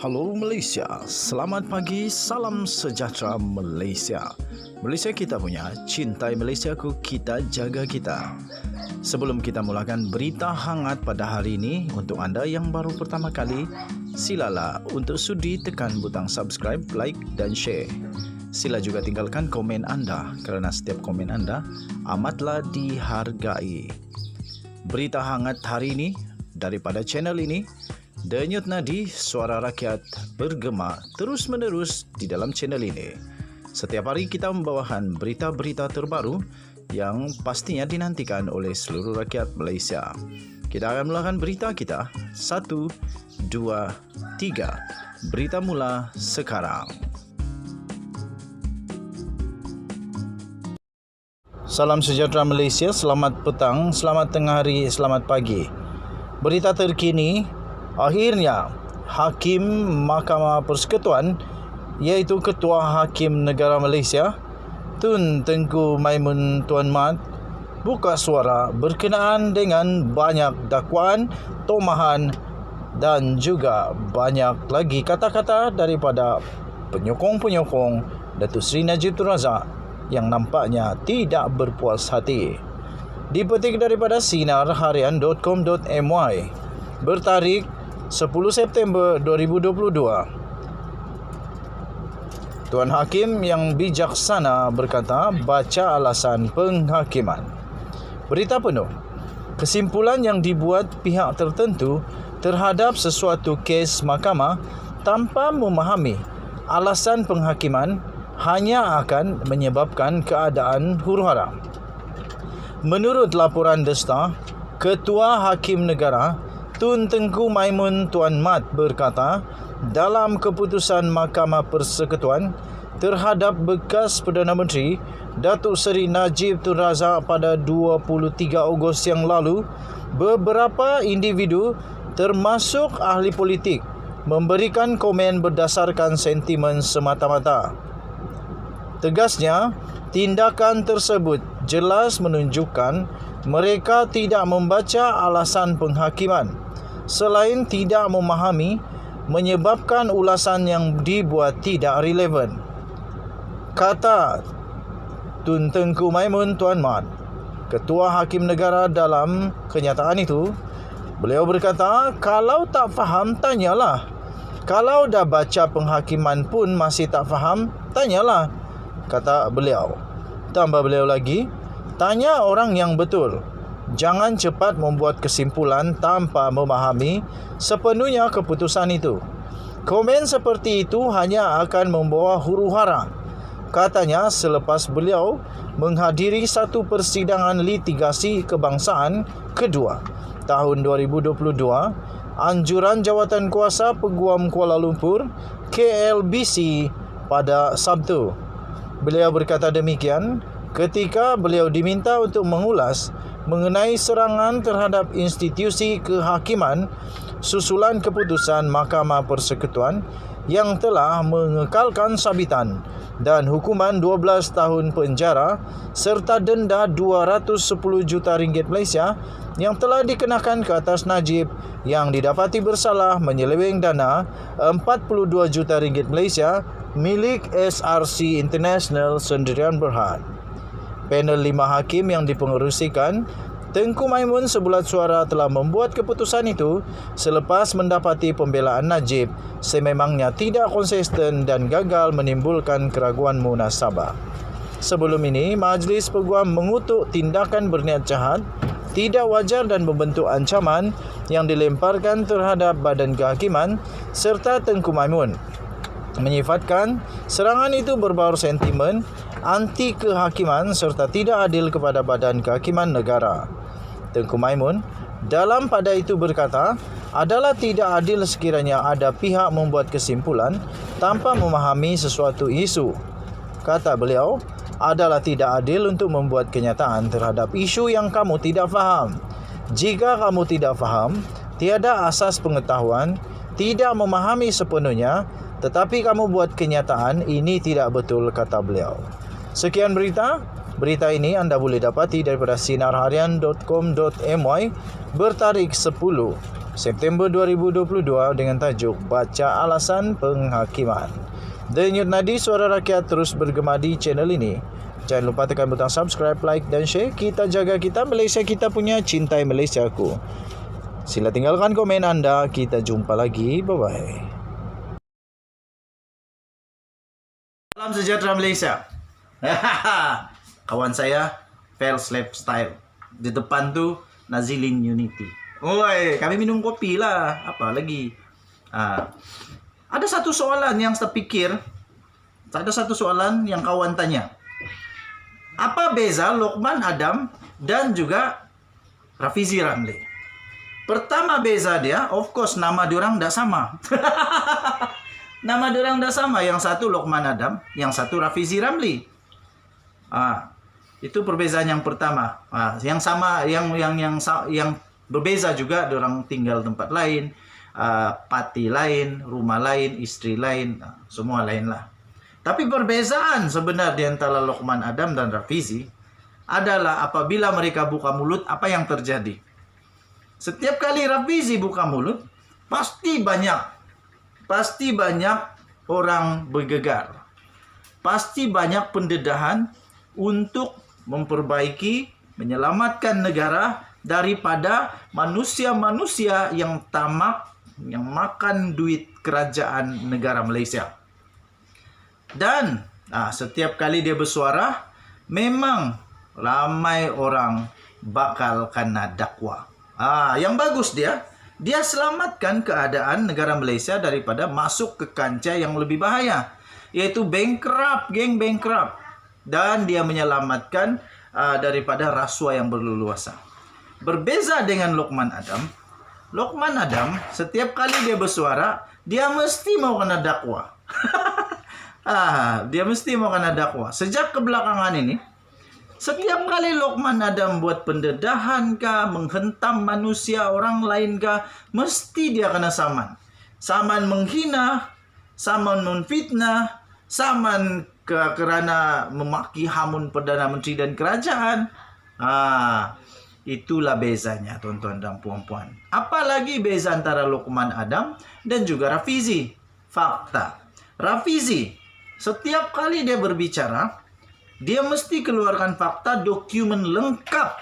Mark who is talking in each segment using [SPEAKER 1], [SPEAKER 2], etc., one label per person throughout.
[SPEAKER 1] Halo Malaysia, selamat pagi, salam sejahtera Malaysia. Malaysia kita punya, cintai Malaysiaku, kita jaga kita. Sebelum kita mulakan berita hangat pada hari ini, untuk anda yang baru pertama kali, silalah untuk sudi tekan butang subscribe, like dan share. Sila juga tinggalkan komen anda kerana setiap komen anda amatlah dihargai. Berita hangat hari ini daripada channel ini, Denyut nadi suara rakyat bergema terus-menerus di dalam channel ini. Setiap hari kita membawakan berita-berita terbaru yang pastinya dinantikan oleh seluruh rakyat Malaysia. Kita akan mulakan berita kita. 1, 2, 3. Berita mula sekarang. Salam sejahtera Malaysia, selamat petang, selamat tengah hari, selamat pagi. Berita terkini, akhirnya, Hakim Mahkamah Persekutuan iaitu Ketua Hakim Negara Malaysia Tun Tengku Maimun Tuan Mat buka suara berkenaan dengan banyak dakwaan, tomahan dan juga banyak lagi kata-kata daripada penyokong-penyokong Datuk Seri Najib Tun Razak yang nampaknya tidak berpuas hati. Dipetik daripada sinarharian.com.my bertarikh 10 September 2022. Tuan Hakim yang bijaksana berkata, baca alasan penghakiman. Berita penuh. Kesimpulan yang dibuat pihak tertentu terhadap sesuatu kes mahkamah tanpa memahami alasan penghakiman hanya akan menyebabkan keadaan huru-hara. Menurut laporan The Star, Ketua Hakim Negara Tun Tengku Maimun Tuan Mat berkata dalam keputusan Mahkamah Persekutuan terhadap bekas Perdana Menteri Datuk Seri Najib Tun Razak pada 23 Ogos yang lalu, beberapa individu termasuk ahli politik memberikan komen berdasarkan sentimen semata-mata. Tegasnya, tindakan tersebut jelas menunjukkan mereka tidak membaca alasan penghakiman. Selain tidak memahami, menyebabkan ulasan yang dibuat tidak relevan. Kata Tun Tengku Maimun Tuan Mat, Ketua Hakim Negara dalam kenyataan itu, beliau berkata, kalau tak faham, tanyalah. Kalau dah baca penghakiman pun masih tak faham, tanyalah, kata beliau. Tambah beliau lagi, tanya orang yang betul. Jangan cepat membuat kesimpulan tanpa memahami sepenuhnya keputusan itu. Komen seperti itu hanya akan membawa huru-hara. Katanya selepas beliau menghadiri satu persidangan litigasi kebangsaan kedua tahun 2022, anjuran Jawatan Kuasa Peguam Kuala Lumpur KLBC pada Sabtu. Beliau berkata demikian ketika beliau diminta untuk mengulas mengenai serangan terhadap institusi kehakiman susulan keputusan Mahkamah Persekutuan yang telah mengekalkan sabitan dan hukuman 12 tahun penjara serta denda 210 juta ringgit Malaysia yang telah dikenakan ke atas Najib yang didapati bersalah menyeleweng dana 42 juta ringgit Malaysia milik SRC International Sendirian Berhad. Panel 5 hakim yang dipengerusikan Tengku Maimun sebulat suara telah membuat keputusan itu selepas mendapati pembelaan Najib sememangnya tidak konsisten dan gagal menimbulkan keraguan munasabah. Sebelum ini, Majlis Peguam mengutuk tindakan berniat jahat, tidak wajar dan membentuk ancaman yang dilemparkan terhadap badan kehakiman serta Tengku Maimun. Menyifatkan serangan itu berbaur sentimen anti kehakiman serta tidak adil kepada badan kehakiman negara. Tengku Maimun dalam pada itu berkata, adalah tidak adil sekiranya ada pihak membuat kesimpulan tanpa memahami sesuatu isu. Kata beliau, adalah tidak adil untuk membuat kenyataan terhadap isu yang kamu tidak faham. Jika kamu tidak faham, tiada asas pengetahuan, tidak memahami sepenuhnya, tetapi kamu buat kenyataan, ini tidak betul, kata beliau. Sekian berita. Berita ini anda boleh dapati daripada sinarharian.com.my bertarikh 10 September 2022 dengan tajuk Baca Alasan Penghakiman. Denyut nadi suara rakyat terus bergema di channel ini. Jangan lupa tekan butang subscribe, like dan share. Kita jaga kita Malaysia, kita punya, cintai Malaysiaku. Sila tinggalkan komen anda. Kita jumpa lagi. Bye-bye. Salam sejahtera Malaysia. Kawan saya Fels Lifestyle. Di depan tu Nazilin Unity. Oi, kami minum kopi lah. Apa lagi? Ada satu soalan yang saya pikir. Ada satu soalan yang kawan tanya. Apa beza Lokman Adam dan juga Rafizi Ramli? Pertama beza dia, of course nama diorang tidak sama. Nama diorang tidak sama. Yang satu Lokman Adam, yang satu Rafizi Ramli. Itu perbezaan yang pertama. Yang sama, yang berbeza juga, diorang tinggal tempat lain, pati lain, rumah lain, istri lain, semua lain lah. Tapi perbezaan sebenarnya antara Lokman Adam dan Rafizi adalah apabila mereka buka mulut, apa yang terjadi? Setiap kali Rafizi buka mulut, pasti banyak orang bergegar. Pasti banyak pendedahan untuk memperbaiki, menyelamatkan negara daripada manusia-manusia yang tamak, yang makan duit kerajaan negara Malaysia. Dan setiap kali dia bersuara, memang ramai orang bakal kena dakwa. Yang bagus dia selamatkan keadaan negara Malaysia daripada masuk ke kancah yang lebih bahaya, yaitu bankrupt, geng bankrupt. Dan dia menyelamatkan daripada rasuah yang berleluasa. Berbeza dengan Lokman Adam. Lokman Adam, setiap kali dia bersuara, dia mesti mau kena dakwa. Dia mesti mau kena dakwa. Sejak kebelakangan ini, setiap kali Lokman Adam buat pendedahan kah, menghentam manusia orang lain kah, mesti dia kena saman. Saman menghina, saman memfitnah, saman kerana memaki hamun Perdana Menteri dan kerajaan. Itulah bezanya tuan-tuan dan puan-puan. Apalagi beza antara Lokman Adam dan juga Rafizi. Fakta. Rafizi, setiap kali dia berbicara, dia mesti keluarkan fakta, dokumen lengkap.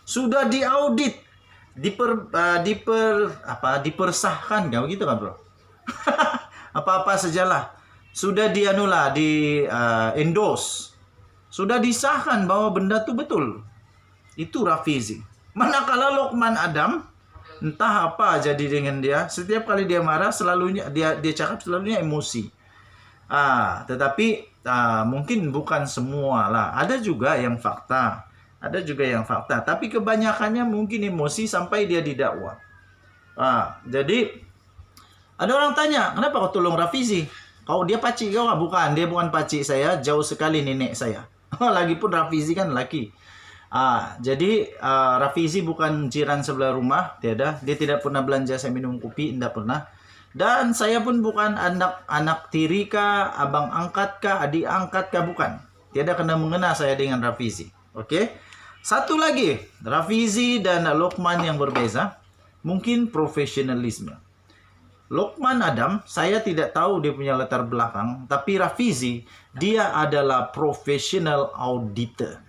[SPEAKER 1] Sudah diaudit, dipersahkan, kan begitu kan bro? Apa-apa sajalah. Sudah di endorse. Sudah disahkan bahwa benda itu betul. Itu Rafizi. Manakala Lokman Adam, entah apa jadi dengan dia, setiap kali dia marah selalunya dia cakap selalunya emosi. Tetapi mungkin bukan semua lah. Ada juga yang fakta. Tapi kebanyakannya mungkin emosi sampai dia didakwa. Jadi ada orang tanya, kenapa kau tolong Rafizi? Dia pacik kau? Bukan, dia bukan pacik saya. Jauh sekali nenek saya. Lagipun Rafizi kan laki. Jadi Rafizi bukan jiran sebelah rumah. Tiada. Dia tidak pernah belanja saya minum kopi. Tidak pernah. Dan saya pun bukan anak tiri kah, abang angkat kah, adik angkat kah, bukan. Tiada kena mengena saya dengan Rafizi. Oke. Satu lagi, Rafizi dan Lokman yang berbeza, mungkin profesionalisme. Lokman Adam, saya tidak tahu dia punya latar belakang, tapi Rafizi, dia adalah professional auditor.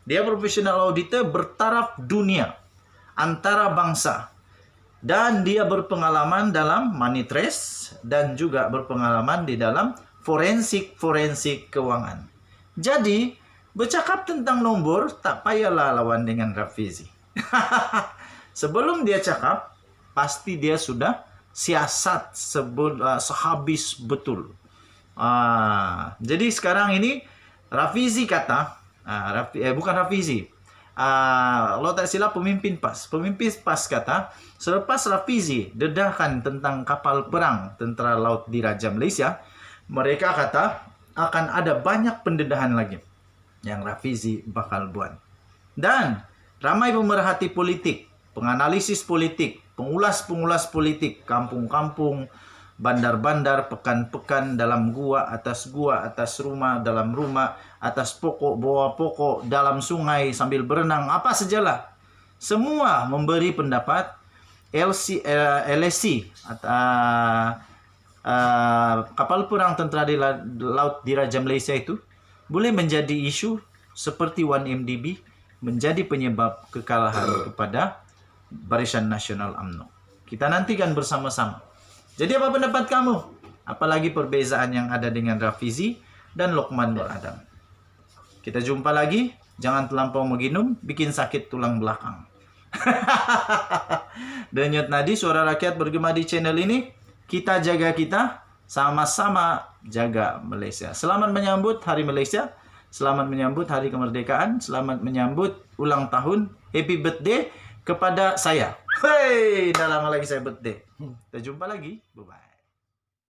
[SPEAKER 1] Dia professional auditor bertaraf dunia, antara bangsa. Dan dia berpengalaman dalam money trace dan juga berpengalaman di dalam forensik keuangan. Jadi, bercakap tentang nombor, tak payahlah lawan dengan Rafizi. Sebelum dia cakap, pasti dia sudah siasat sehabis betul. Jadi sekarang ini Rafizi kata, bukan Rafizi, kalau tak silap pemimpin PAS kata, selepas Rafizi dedahkan tentang kapal perang tentera laut Diraja Malaysia, mereka kata akan ada banyak pendedahan lagi yang Rafizi bakal buat. Dan ramai pemerhati politik, penganalisis politik, pengulas politik, kampung-kampung, bandar-bandar, pekan-pekan, dalam gua, atas rumah, dalam rumah, atas pokok, bawah pokok, dalam sungai, sambil berenang, apa sajalah. Semua memberi pendapat LSC atau kapal perang tentera di laut Diraja Malaysia itu boleh menjadi isu seperti 1MDB menjadi penyebab kekalahan kepada Barisan Nasional UMNO. Kita nantikan bersama-sama. Jadi apa pendapat kamu? Apalagi perbezaan yang ada dengan Rafizi dan Lokman Nur Adam. Kita jumpa lagi. Jangan terlampau menginum, bikin sakit tulang belakang. Denyut nadi suara rakyat bergema di channel ini. Kita jaga kita, sama-sama jaga Malaysia. Selamat menyambut Hari Malaysia, selamat menyambut Hari Kemerdekaan, selamat menyambut ulang tahun, happy birthday kepada saya. Hey, dah lama lagi saya birthday. Kita jumpa lagi, bye-bye.